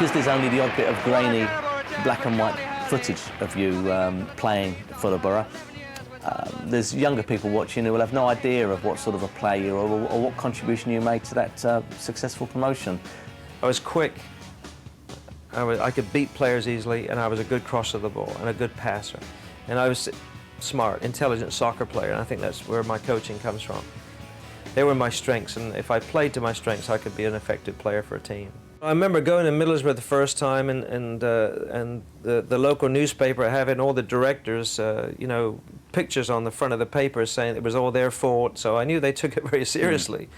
because there's only the odd bit of grainy black and white footage of you playing for the Borough, there's younger people watching who will have no idea of what sort of a player you are or what contribution you made to that successful promotion. I was quick. I could beat players easily, and I was a good crosser of the ball and a good passer. And I was smart, intelligent soccer player, and I think that's where my coaching comes from. They were my strengths, and if I played to my strengths, I could be an effective player for a team. I remember going to Middlesbrough the first time, and the local newspaper having all the directors, you know, pictures on the front of the paper saying it was all their fault. So I knew they took it very seriously,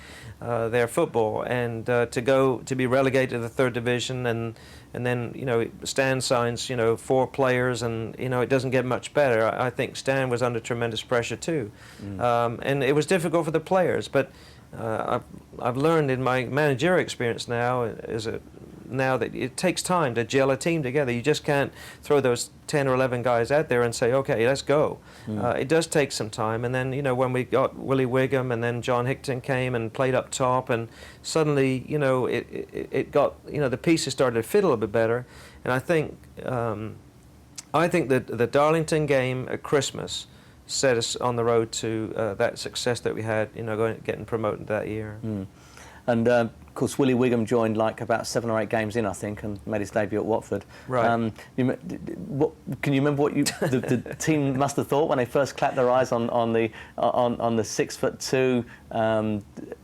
their football, and to be relegated to the third division, and then, you know, Stan signs, you know, 4 players, and, you know, it doesn't get much better. I think Stan was under tremendous pressure too, and it was difficult for the players, but. I've learned in my managerial experience now that it takes time to gel a team together. You just can't throw those 10 or 11 guys out there and say, okay, let's go. It does take some time, and then, you know, when we got Willie Wigham and then John Hickton came and played up top, and suddenly, you know, it got, you know, the pieces started to fit a little bit better. And I think that the Darlington game at Christmas set us on the road to that success that we had, you know, getting promoted that year. And of course, Willie Wigham joined like about 7 or 8 games in, I think, and made his debut at Watford. Right. Can you remember what the team must have thought when they first clapped their eyes on the 6'2",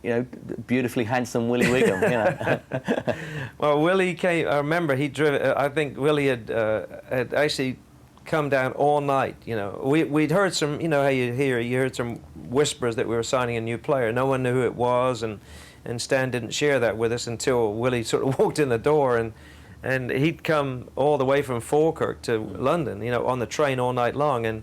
you know, beautifully handsome Willie Wigham? You know. Well, Willie came. I remember he drove. I think Willie had actually come down all night. You know, we'd heard some, you know how you heard some whispers that we were signing a new player. No one knew who it was, and Stan didn't share that with us until Willie sort of walked in the door, and he'd come all the way from Falkirk to London, you know, on the train all night long, and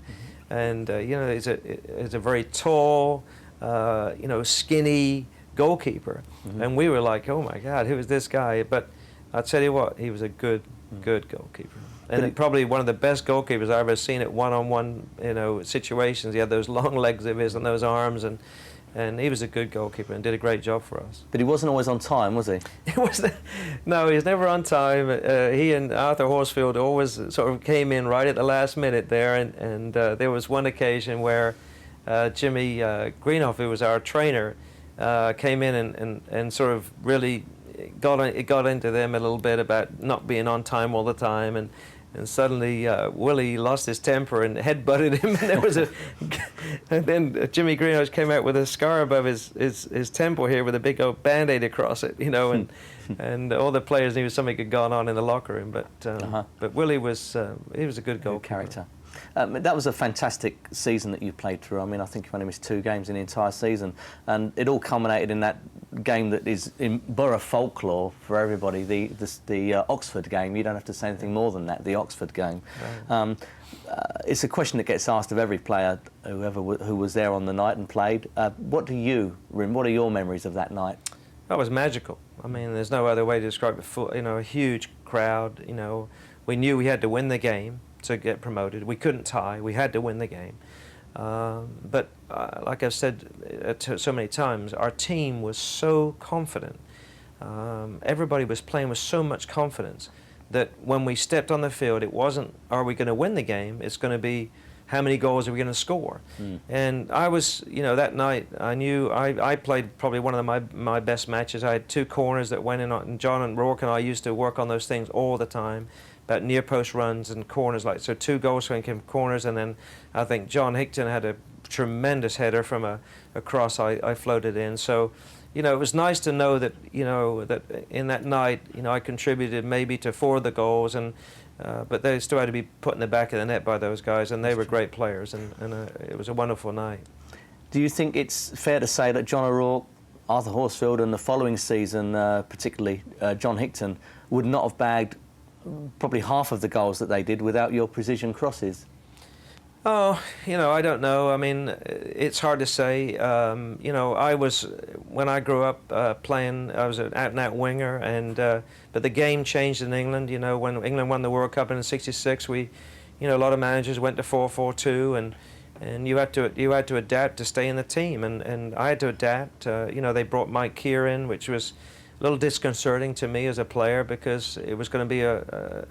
you know, he's a very tall, you know, skinny goalkeeper, and we were like, oh my God, who is this guy? But I'll tell you what, he was a good goalkeeper. And probably one of the best goalkeepers I've ever seen at one-on-one, you know, situations. He had those long legs of his and those arms, and he was a good goalkeeper and did a great job for us. But he wasn't always on time, was he? No, he was never on time. He and Arthur Horsfield always sort of came in right at the last minute there, and there was one occasion where Jimmy Greenhoff, who was our trainer, came in and sort of really got into them a little bit about not being on time all the time, and suddenly Willie lost his temper and headbutted him, and there was and then Jimmy Greenhouse came out with a scar above his temple here with a big old Band-Aid across it, you know, and all the players knew something had gone on in the locker room, but Willie was he was a good goalkeeper. Character. That was a fantastic season that you played through. I mean, I think you only missed 2 games in the entire season, and it all culminated in that game that is in Borough folklore for everybody, the Oxford game. You don't have to say anything more than that, the Oxford game. Right. It's a question that gets asked of every player who was there on the night and played. What are your memories of that night? That was magical. I mean, there's no other way to describe it. You know, a huge crowd. You know, we knew we had to win the game to get promoted. We couldn't tie. We had to win the game. But like I've said so many times, our team was so confident. Everybody was playing with so much confidence that when we stepped on the field, it wasn't, are we going to win the game? It's going to be, how many goals are we going to score? And I was, you know, that night, I knew I played probably one of my best matches. I had 2 corners that went in, and John and Rourke and I used to work on those things all the time, about near post runs and corners, like, so 2 goals came from corners, and then I think John Hickton had a tremendous header from a cross I floated in. So, you know, it was nice to know that, you know, that in that night, you know, I contributed maybe to 4 of the goals, and but they still had to be put in the back of the net by those guys, and they were great players, and it was a wonderful night. Do you think it's fair to say that John O'Rourke, Arthur Horsfield, and the following season, particularly John Hickton, would not have bagged probably half of the goals that they did without your precision crosses? Oh, you know, I don't know. I mean, it's hard to say. You know, when I grew up playing, I was an out-and-out winger, and but the game changed in England. You know, when England won the World Cup in '66, you know, a lot of managers went to 4-4-2, and you had to adapt to stay in the team, and I had to adapt. You know, they brought Mike Keir in, which was little disconcerting to me as a player because it was going to be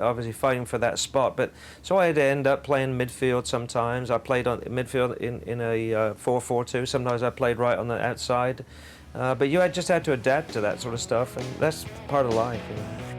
obviously fighting for that spot. But so I'd end up playing midfield sometimes. I played on midfield in a 4-4-2. Sometimes I played right on the outside. But just had to adapt to that sort of stuff, and that's part of life. You know.